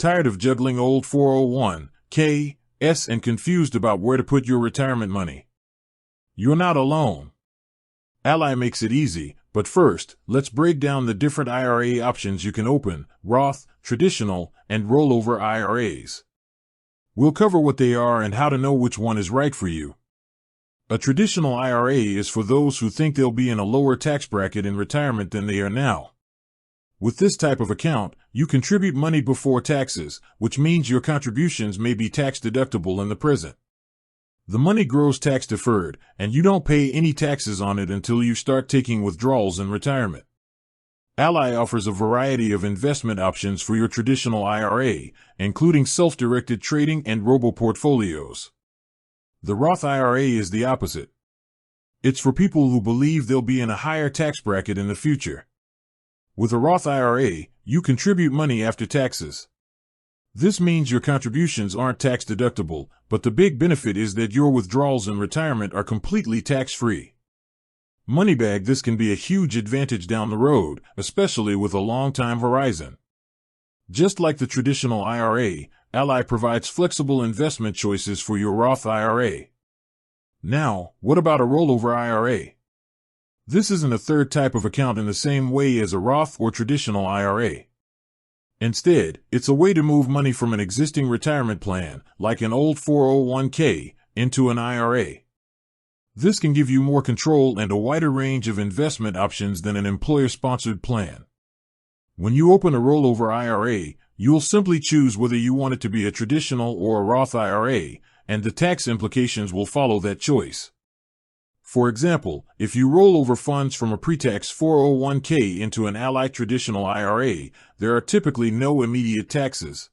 Tired of juggling old 401(k)s and confused about where to put your retirement money? You're not alone. Ally makes it easy, but first, let's break down the different IRA options you can open: Roth, traditional, and rollover IRAs. We'll cover what they are and how to know which one is right for you. A traditional IRA is for those who think they'll be in a lower tax bracket in retirement than they are now. With this type of account, you contribute money before taxes, which means your contributions may be tax deductible in the present. The money grows tax deferred, and you don't pay any taxes on it until you start taking withdrawals in retirement. Ally offers a variety of investment options for your traditional IRA, including self-directed trading and robo-portfolios. The Roth IRA is the opposite. It's for people who believe they'll be in a higher tax bracket in the future. With a Roth IRA, you contribute money after taxes. This means your contributions aren't tax deductible, but the big benefit is that your withdrawals in retirement are completely tax-free. Moneybag, this can be a huge advantage down the road, especially with a long time horizon. Just like the traditional IRA, Ally provides flexible investment choices for your Roth IRA. Now, what about a rollover IRA? This isn't a third type of account in the same way as a Roth or traditional IRA. Instead, it's a way to move money from an existing retirement plan, like an old 401(k), into an IRA. This can give you more control and a wider range of investment options than an employer-sponsored plan. When you open a rollover IRA, you'll simply choose whether you want it to be a traditional or a Roth IRA, and the tax implications will follow that choice. For example, if you roll over funds from a pre-tax 401(k) into an Ally traditional IRA, there are typically no immediate taxes.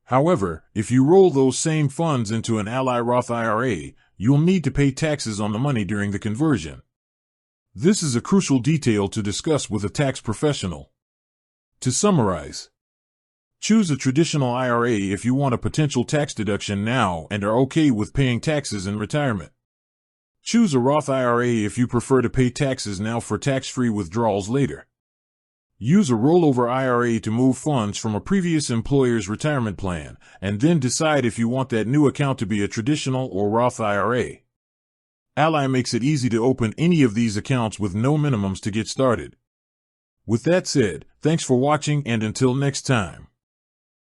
However, if you roll those same funds into an Ally Roth IRA, you'll need to pay taxes on the money during the conversion. This is a crucial detail to discuss with a tax professional. To summarize, choose a traditional IRA if you want a potential tax deduction now and are okay with paying taxes in retirement. Choose a Roth IRA if you prefer to pay taxes now for tax-free withdrawals later. Use a rollover IRA to move funds from a previous employer's retirement plan, and then decide if you want that new account to be a traditional or Roth IRA. Ally makes it easy to open any of these accounts with no minimums to get started. With that said, thanks for watching, and until next time.